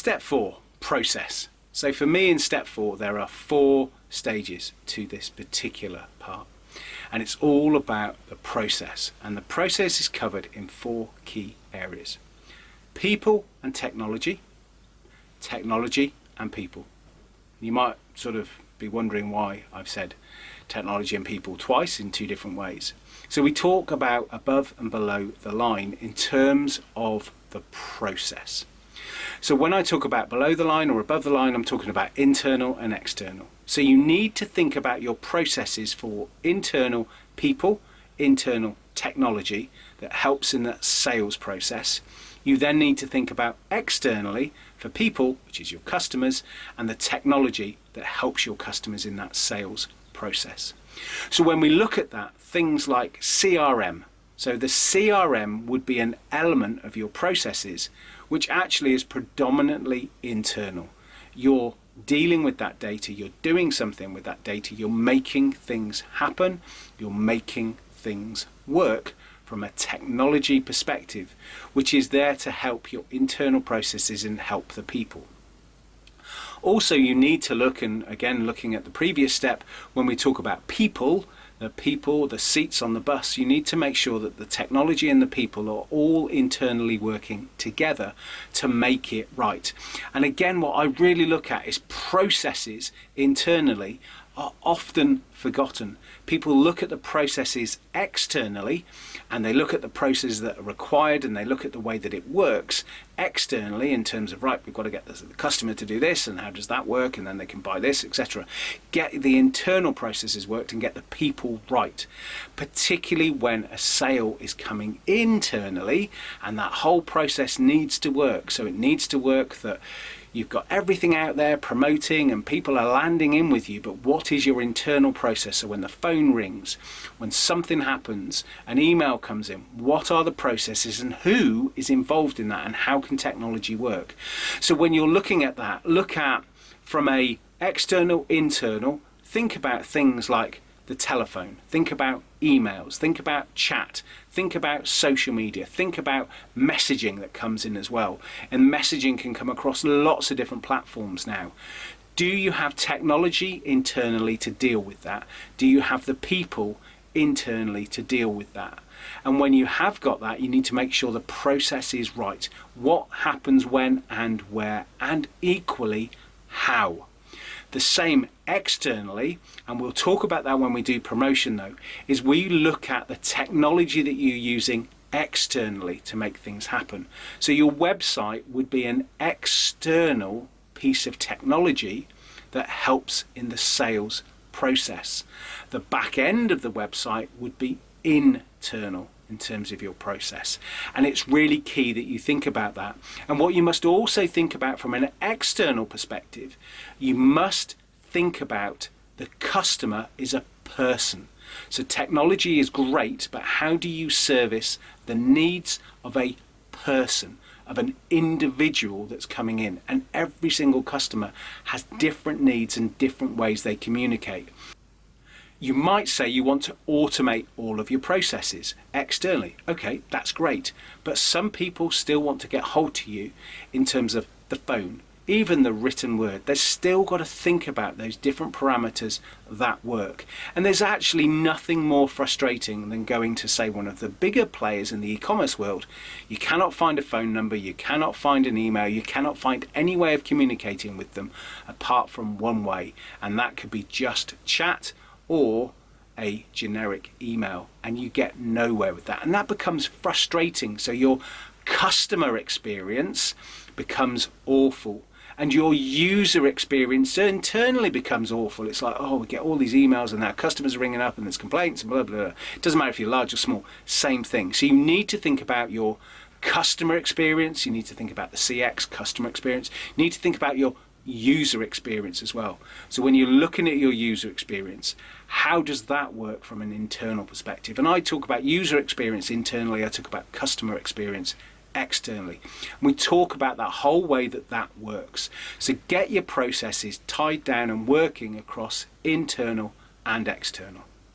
Step 4, process. So for me in step 4, there are 4 stages to this particular part. And it's all about the process. And the process is covered in 4 key areas. People and technology, technology and people. You might sort of be wondering why I've said technology and people twice in 2 different ways. So we talk about above and below the line in terms of the process. So when I talk about below the line or above the line, I'm talking about internal and external. So you need to think about your processes for internal people, internal technology that helps in that sales process. You then need to think about externally for people, which is your customers, and the technology that helps your customers in that sales process. So when we look at that, things like CRM. So the CRM would be an element of your processes, which actually is predominantly internal. You're dealing with that data, you're doing something with that data, you're making things happen, you're making things work from a technology perspective, which is there to help your internal processes and help the people. Also, you need to look, and again looking at the previous step, when we talk about people, the seats on the bus, you need to make sure that the technology and the people are all internally working together to make it right. And again, what I really look at is processes internally are often forgotten. People look at the processes externally and they look at the processes that are required and they look at the way that it works externally in terms of, right, we've got to get the customer to do this and how does that work and then they can buy this, etc. Get the internal processes worked and get the people right, particularly when a sale is coming internally and that whole process needs to work. So it needs to work that you've got everything out there promoting and people are landing in with you, but what is your internal process? So when the phone rings, when something happens, an email comes in, what are the processes and who is involved in that and how can technology work? So when you're looking at that, look at from a external, internal, think about things like the telephone, think about emails, think about chat, think about social media, think about messaging that comes in as well. And messaging can come across lots of different platforms now. Do you have technology internally to deal with that? Do you have the people internally to deal with that? And when you have got that, you need to make sure the process is right. What happens when and where, and equally how. The same externally, and we'll talk about that when we do promotion though, is we look at the technology that you're using externally to make things happen. So your website would be an external piece of technology that helps in the sales process. The back end of the website would be internal in terms of your process, and it's really key that you think about that. And what you must also think about from an external perspective, you must think about the customer is a person. So technology is great, but how do you service the needs of a person, of an individual that's coming in? And every single customer has different needs and different ways they communicate. You might say you want to automate all of your processes externally. Okay, that's great. But some people still want to get hold to you in terms of the phone, even the written word. They've still got to think about those different parameters that work. And there's actually nothing more frustrating than going to, say, one of the bigger players in the e-commerce world. You cannot find a phone number, you cannot find an email, you cannot find any way of communicating with them apart from one way. And that could be just chat or a generic email, and you get nowhere with that, and that becomes frustrating. So your customer experience becomes awful and your user experience internally becomes awful. It's like, oh, we get all these emails and our customers are ringing up and there's complaints and blah, blah, blah. It doesn't matter if you're large or small, same thing. So you need to think about your customer experience, you need to think about the CX, customer experience, you need to think about your user experience as well. So when you're looking at your user experience, how does that work from an internal perspective? And I talk about user experience internally, I talk about customer experience externally. And we talk about that whole way that that works. So get your processes tied down and working across internal and external.